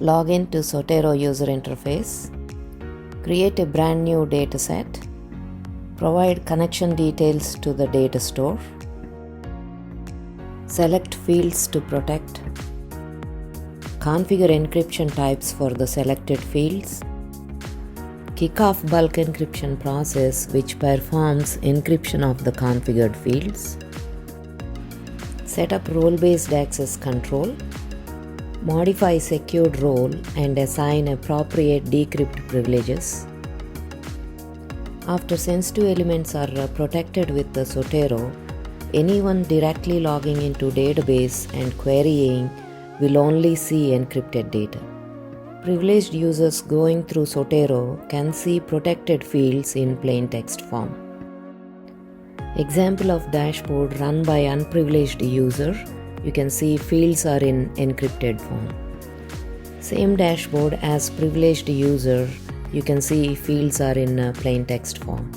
Log in to Sotero user interface. Create a brand new dataset. Provide connection details to the data store. Select fields to protect. Configure encryption types for the selected fields. Kick off bulk encryption process which performs encryption of the configured fields. Set up role-based access control. Modify secured role and assign appropriate decrypt privileges. After sensitive elements are protected with the Sotero, anyone directly logging into database and querying will only see encrypted data. Privileged users going through Sotero can see protected fields in plain text form. Example of dashboard run by unprivileged user. You can see fields are in encrypted form. Same dashboard as privileged user. You can see fields are in plain text form.